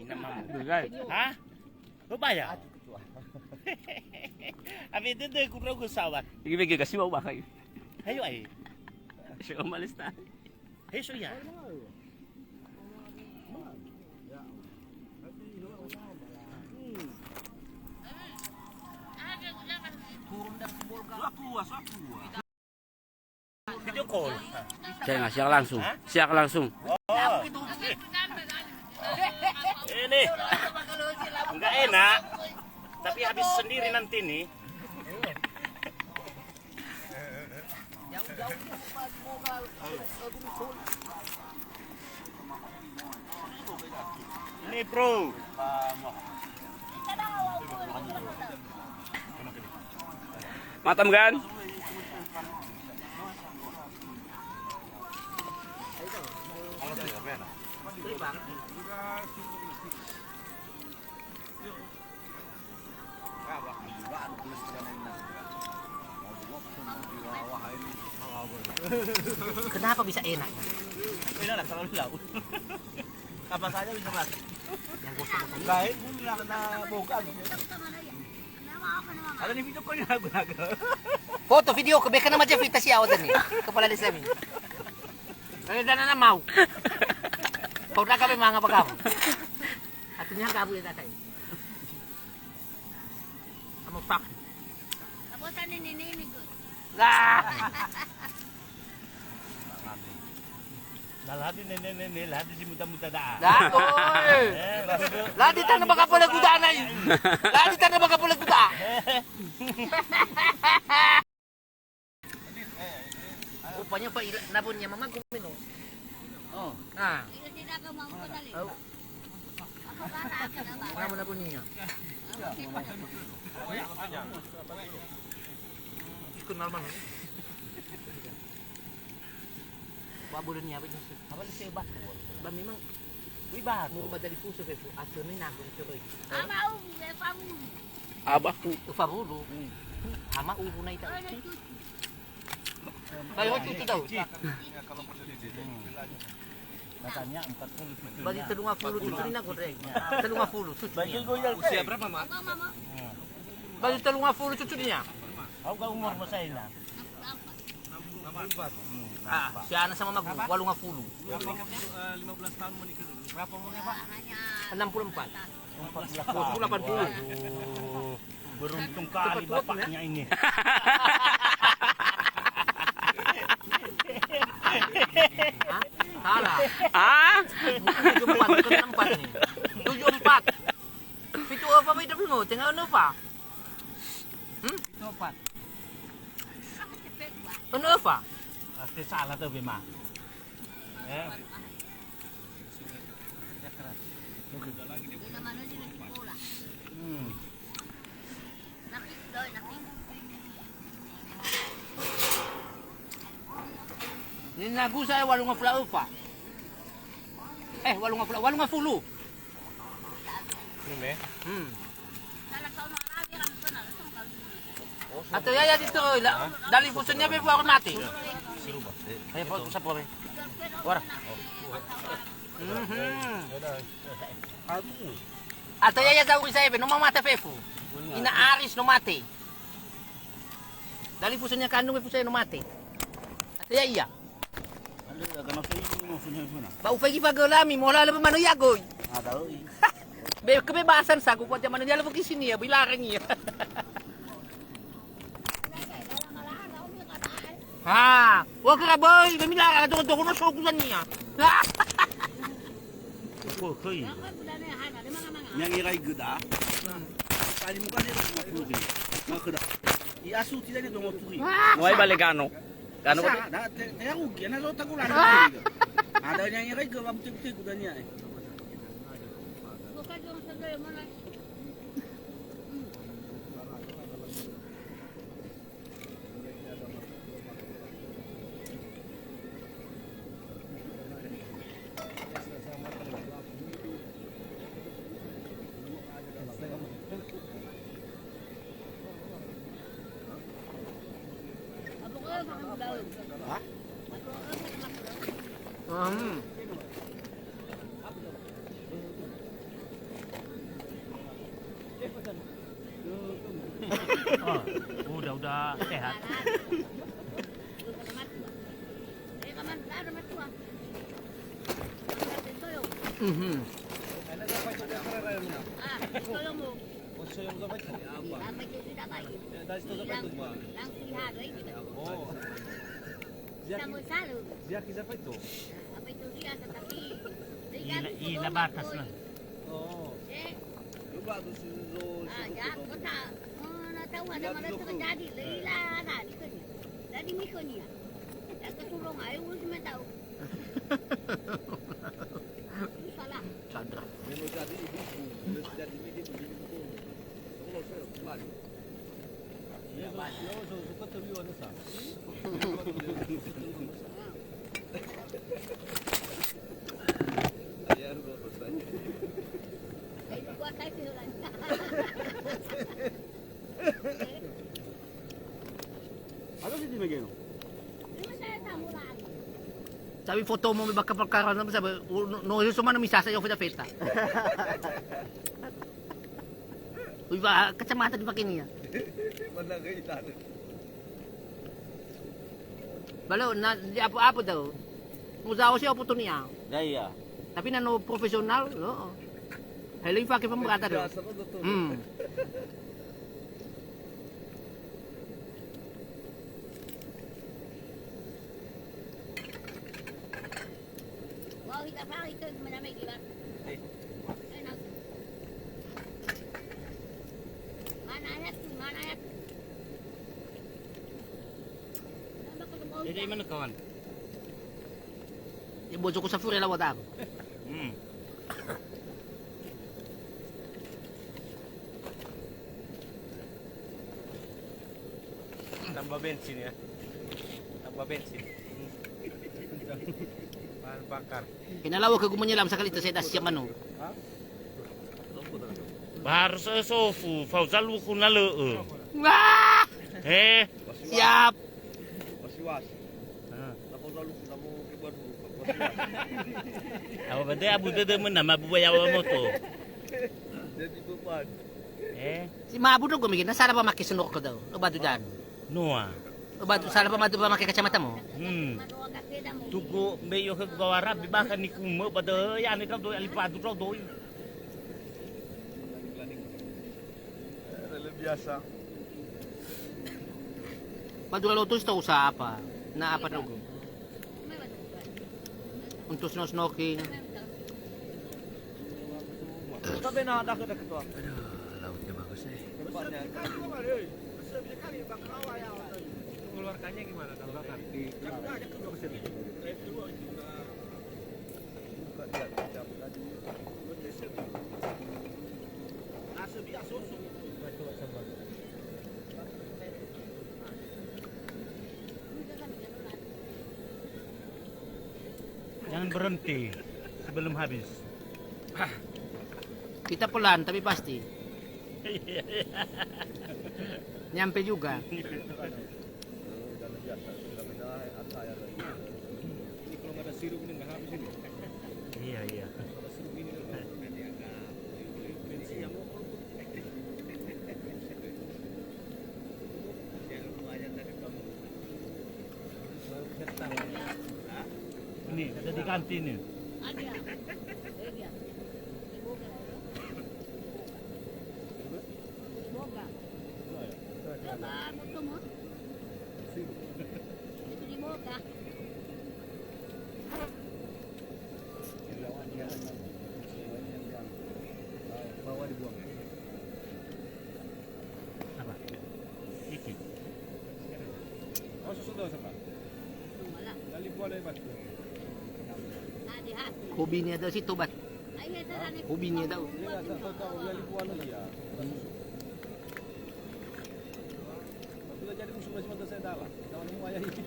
namamu. Bukan. Hah? Lu bayar? Abi itu deh kurang gusawat. Sige, kasi mau ba kayo? Ayo ay. Siya umalis na. Ayo so ya. Video call. Siya langsung. Siya langsung. Oh. Ini enggak enak, tapi habis sendiri nanti nih. Ini bro. Matam kan? Kenapa bisa enak? Enak lah kalau di laut. Apa saja bisa masuk. Yang gosong Lain pun na boga. Ada di video ko ni naga. foto video ko beka naman dyan fita siya nih kepala desa mi. Kaya na mau. Kau na kami mga pagkamo. Atunya kamu ya tayo. Kamu pak. Abosan ini good. Lah. Lahat ni lahat si muda-muda daa. Lah, oy. Lah di tanah baka pala kuda na yun. Lah di tanah baka pala kuda. Rupanya pa nabon niya mama kumino. Oh. Ah, Ini tidak kau mau dali. oh, Apa kana kana ba? mana nabon niya? Ikut normal. Babulan niya ba niya? Apa sih batu? Ba memang Wibat. muro madali puso kay po. Ato ni nako ni tuloy. Ama pamu. Abah ku. Ufarulo. Ama ubo na ita. Ada cuci. Kayo cuci daw. Katanya 40. Bagi 30 cuci na ko reg. 30 cuci Bagi niya. ko yan. Usia berapa, Mak? Apa mama? Bagi 30 cuci niya. Ako ka umur mo sa ina. Ah, si Ana sama mag 80. 15 tahun menikah dulu. Berapa umurnya, Pak? Hanya 64. 80. Beruntung kali Cepat-cepat, bapaknya ini. Hah? Salah. Ah? 74 bukan 64 nih. 74. Pitu apa beda bingo? Tengah ano pa? Coba. Ano pa? Pasti salah tuh Bima. Ya. Ina mana sila si Pula. Hmm. Nakik. Ninagu saya 80 pa. 80. Ini. Salah kau nak lagi kan sana. Atau ya dito dali puso niya before ako mati. Ay po sa pore. Ora. Atau ya daw ko sa ibe no mamata fefu. Inaaris no mati. Dali puso niya kandung puso no mati. Atau ya iya. Ba ufay gipagolami mo lalo pa mano yagoy. Be kebebasan sa kukuha man niya labo kisini ya bilaran niya. Ha, wag ka boy, bimilara ka doon no sokusan niya. Oh, koi. Yang irai geda. Kali muka dia rumah puri. Makada. Iasu tidak dia rumah puri. Muay baligano. Kano ba? Dah tengah rugi, na lo tagulan. Ada yang irai ke bamtik-bamtik kudanya. Bukan cuma saja mana. sehat. Siapa siapa itu? Ilabatas lang. Oh. Coba tuh si Zul. Sadar. Memang jadi ibu, jadi ini ibu. Kalau saya kembali. Ya, suka terlihat nusa. Ayah lu terus aja. Ada sih di Megeno. Sabi foto mo may baka perkara na sabi no yung sumano misasa yung feta. Uy ba kacamata di pakai niya. Mana kita. Balo na di apo-apo daw. Musaw siya opo to niya. Daya. Tapi nano profesional, no. Hello yung pakai pemberata daw. Biasa kok tuh. Wow, kita parang ito manamay gibat. Manayat. Jadi mana kawan? Ibojo ko sa fure lawat ako. Tambah bensin ya. Tambah bensin. Bahan bakar. Kinalawa ka gumanyalam sa kalita sa siya mano. Bahar sofu, fauzal wuku na loo. Wah! Siap. Wasiwas. Ako lalu kamu kibar Apa bade abu dede menama bubayawa moto. Jadi beban. Si Mabu daw gumigit na sana pa makisunok ko daw. O ba dyan? Noa. O ba sana pa maki kacamata mo? Tugo meyo ke gawara bibakan ni kumo bade ya ni kau do alipadu kau do. Biasa. Padula lutos to sa apa? Na apa daw? Untuk snow-snoking. Tapi nak ada ke ketua. Lautnya bagus eh. Tempatnya. Mengeluarkannya gimana kalau bakar? Jangan berhenti sebelum habis. Kita pelan tapi pasti. Nyampe juga. Iya. Ini ada di kantin nih. Bawa dibuang. Apa? Iki. Oh, sudah sampai. Dali buat lebat. Hobi niya daw si Tubat. Hobi niya daw. Ya, tahu dali buat lagi ya. Sudah jadi musuh masih saya dalam. Tahu mau ayah ini.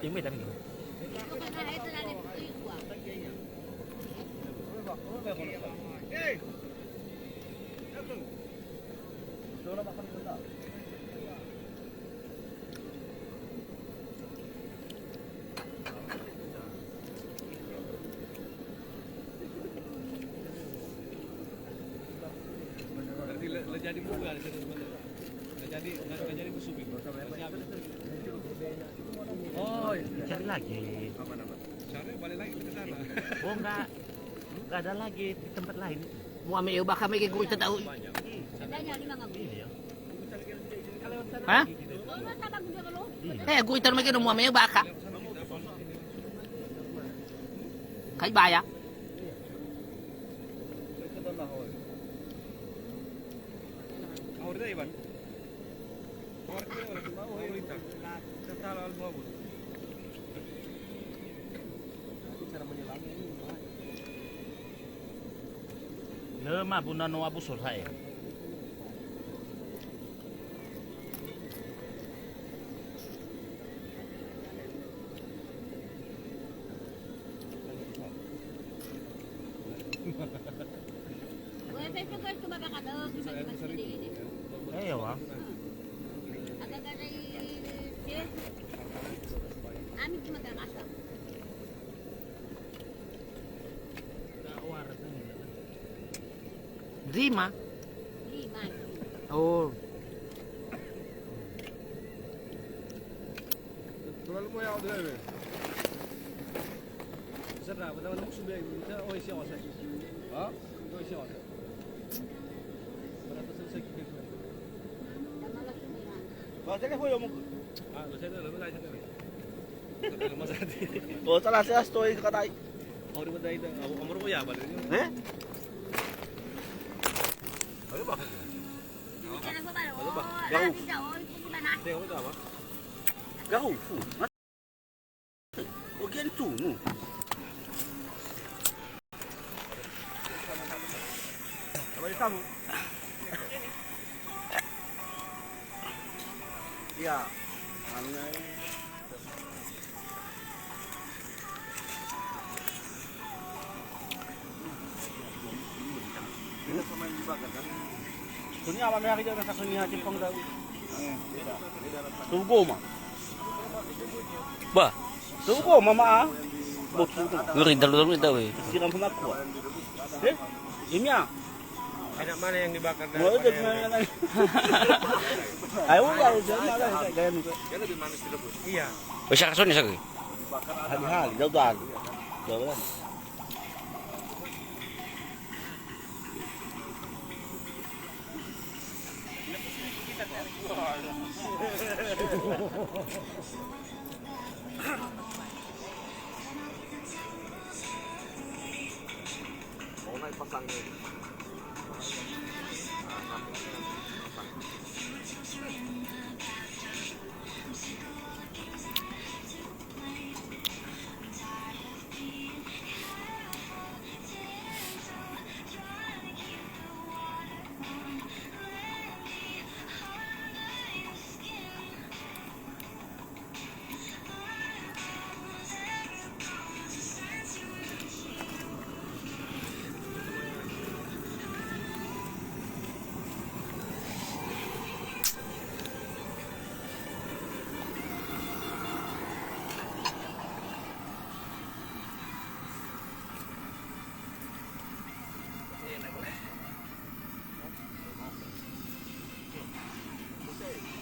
Ini tadi. makan gula. jadi buka di situ sebenarnya. Nggak jadi musuh gitu. Oh, Cari lagi. caranya balik lagi ke sana. Oh enggak ada lagi di tempat lain. Mau ambil ubah kami ke kita tahu. Katanya 5 ngam. Hah? Oh, masa bagus dia kalau. Gue itu mereka mau ambil ubah kah? Kay baya. Ahora de Iván. Ahora que ahora que vamos ahorita. Ya está al nuevo. Cara menyelam ini. Lema bunda no abu sulhai. Gue Facebook guys cuma bakal di masing-masing ini. Ayo wang. Agak ada dia. Amin cuma gak masak. Rima. 5. Oh. Terlalu mau yang ada. Sedap, betul-betul musuh dia. Kita oh isi awak saya. Ah, oh isi awak. Berapa selesai kita? Ba telepon yo mo. Ah, saya dah lalu lagi sekali. Kalau masa tadi. Oh, salah saya story katai. Oh, di mana itu? Amor mo ya balik. Eh? Jangan lupa baru. Jauh. Jauh itu gimana? Tengok itu apa? Gau fu. Oh, gitu mu. Apa itu kamu? Iya. Aneh. Ini pemain dibakar kan? Dunia apa mereka jangan saksi hati pengdau. Tunggu mah. Bah, Tunggu mama. Boksu tu. ngeri dalu itu weh. Siram pun aku. Eh? Ini ya. Enak mana yang dibakar dan Boleh jadi mana? Ayo ya, jangan malah gaya ni. dia lebih manis direbus. Iya. Wis kasun ya saku. Hal-hal jauh-jauh. Jauh. Mau naik pasangnya.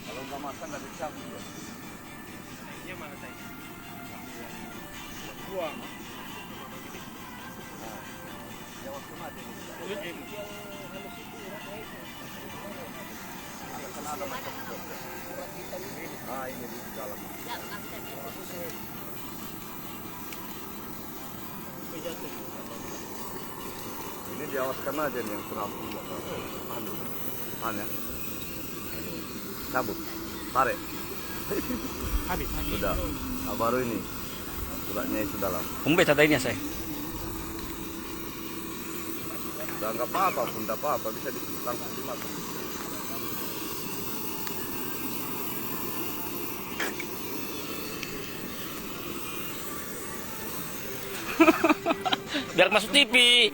Kalau nggak makan nggak bisa. Ini mana tadi? Buang. Ya waktu mati. Ah ini di dalam. Enggak, enggak bisa. Ini diawaskan aja nih yang terapi. Ya. Cabut. Tarik. Habis. Sudah. Ah, baru ini. Suratnya itu dalam. Umbe tadainya saya. Sudah nggak apa-apa pun, nggak apa-apa. Bisa langsung dimakan. Biar masuk TV.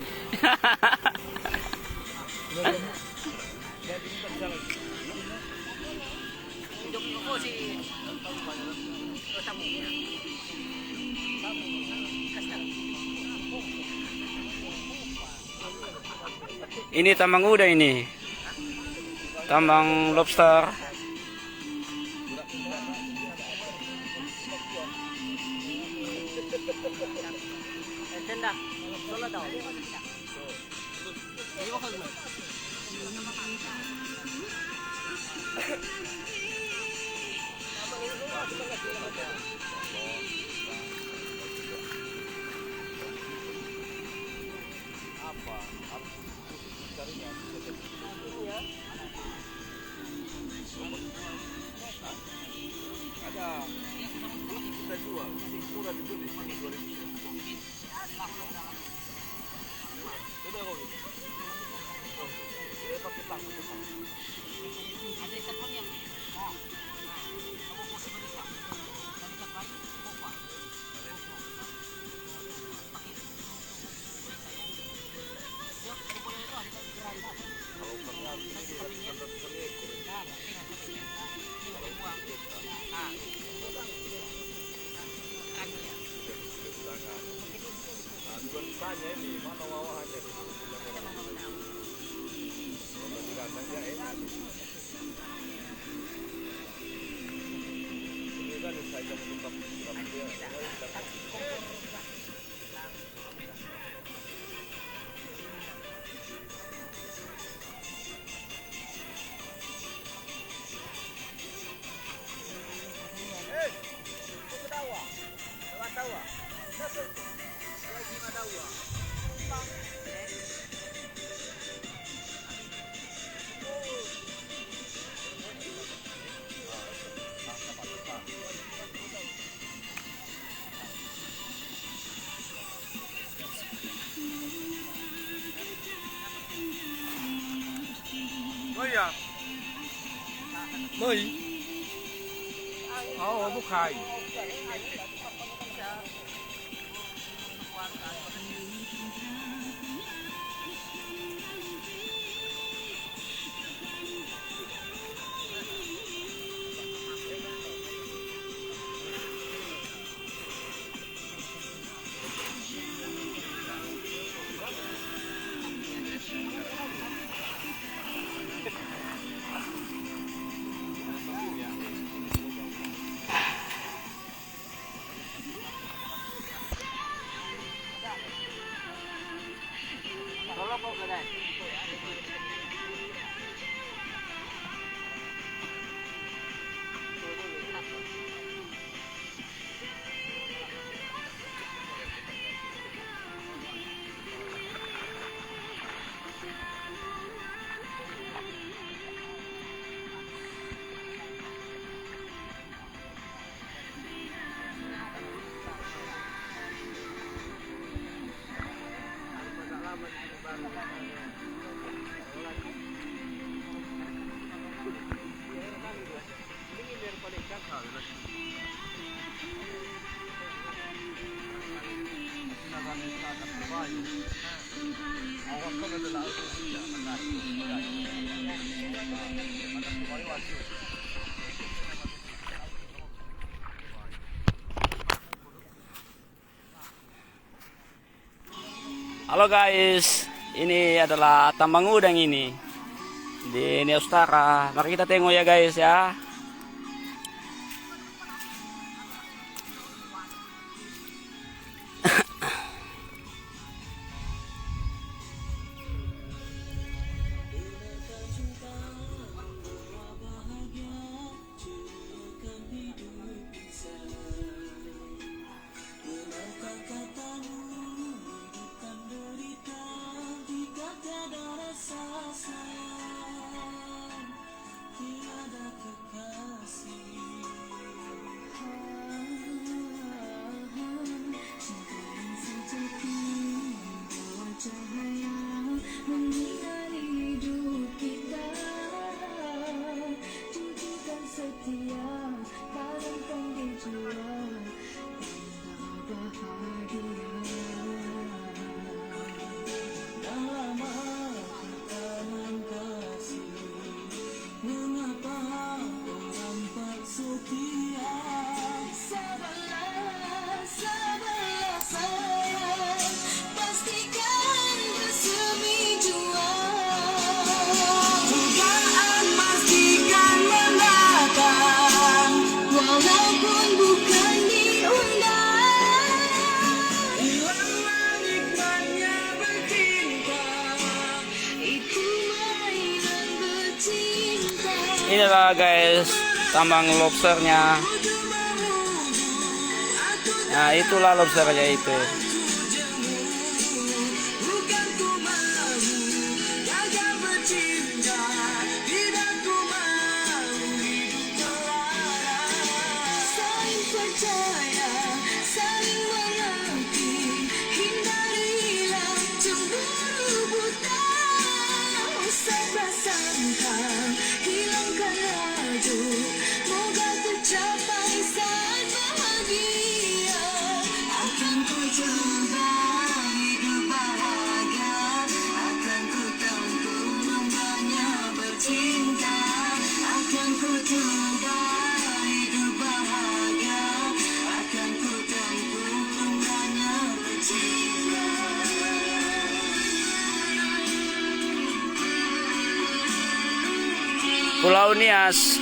Ini tambang udah ini. tambang lobster. 뭐야? 뭐이? bukai. Halo guys, ini adalah tambang udang ini di Neustara. Mari kita tengok ya guys ya. Tiada kekal inilah guys tambang lobsternya. Nah itulah lobsternya itu. Pulau Nias.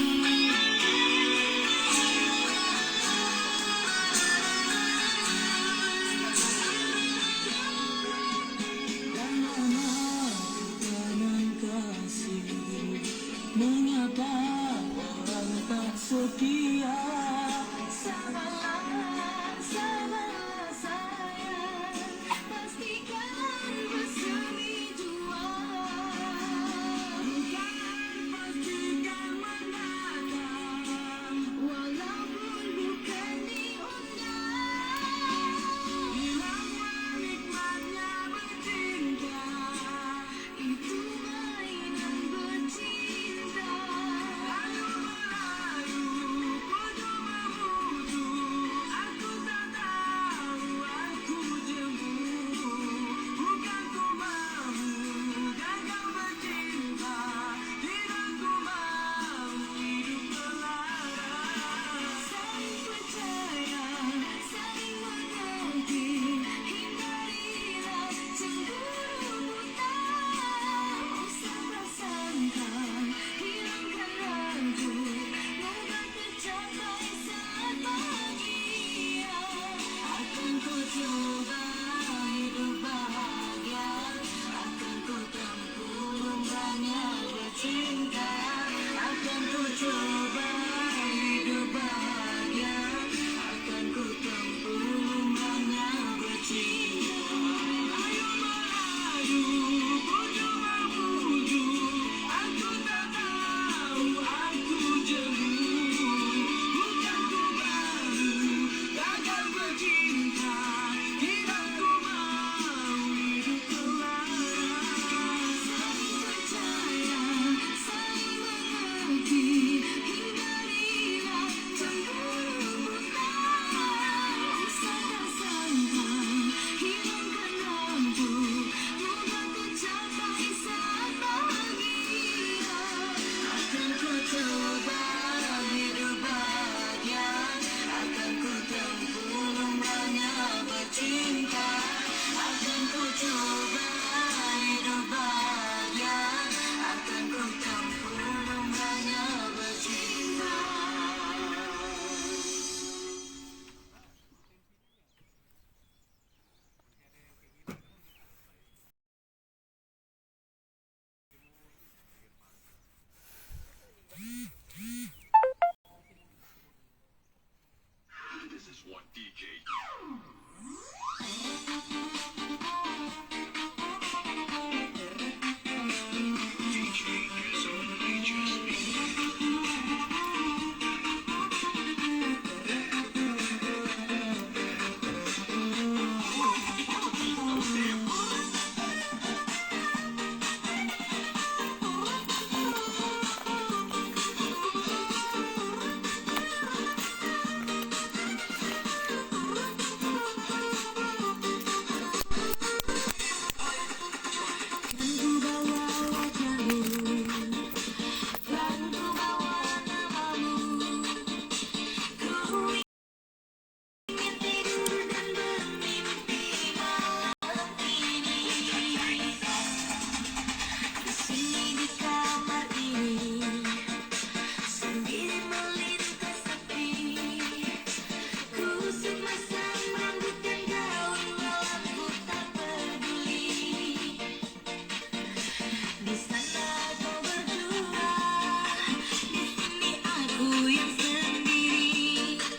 Gagal bercinta, tidak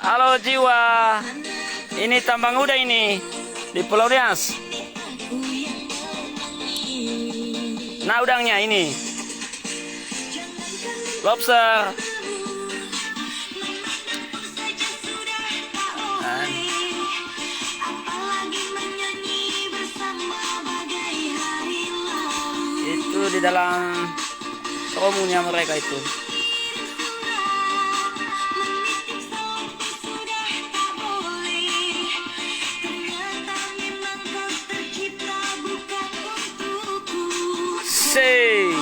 Halo jiwa. Ini tambang udang ini di Pulau Nias. Nah udangnya ini lobster. Itu di dalam romunya mereka itu. Say.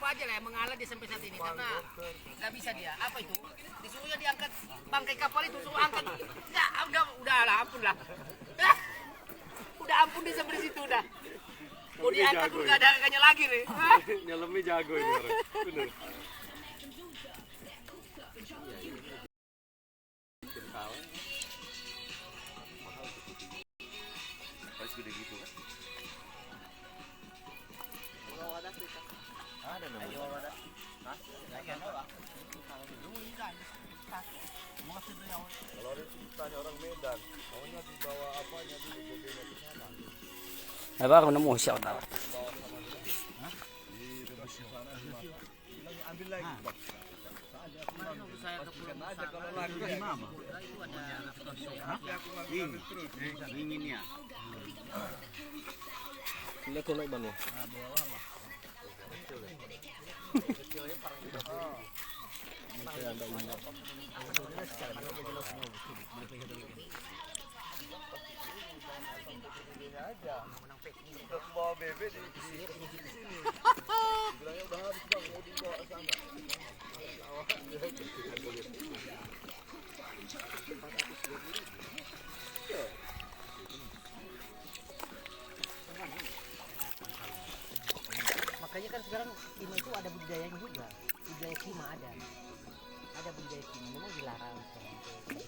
aja lah yang mengalah dia sampai saat ini karena nggak bisa dia. Apa itu? Disuruhnya diangkat bangkai kapal itu, suruh angkat. Nggak, udah lah, ampun lah. Udah ampun dia sampai di situ udah. Mau diangkat tuh nggak ada harganya lagi nih. Nyelemnya jago ini orang. Bener. Harus gede gitu kan? Ada namanya. Kalau ada tanya orang Medan, maunya dibawa apanya dulu mobilnya ke sana. Ay, baru nemu siya daw. Direbus ke sana bilang ambil lagi, Bang. Saya Pastikan aja kalau lagi gimana? Inginnya. Lihat ko na iba no. Bawa bebek di sini. Bilangnya udah habis Bang, mau dibawa ke sana. makanya kan sekarang Kima itu ada budidayanya juga. Budidaya Kima ada. Ada budidaya Kima, memang dilarang sekarang itu.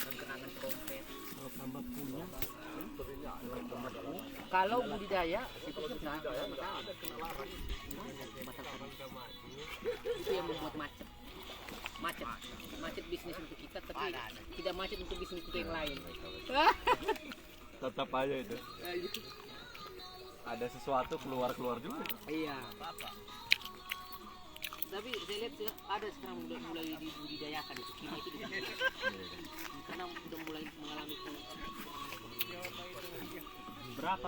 Dan kenangan trompet. Kalau tambah punya, kalau budidaya itu bisa itu yang membuat macet bisnis untuk kita, tapi tidak macet untuk bisnis untuk yang lain. Tetap aja itu. Ada sesuatu keluar juga. Iya. Tapi saya lihat ada sekarang mulai dibudidayakan itu Kima itu karena sudah mulai mengalami berapa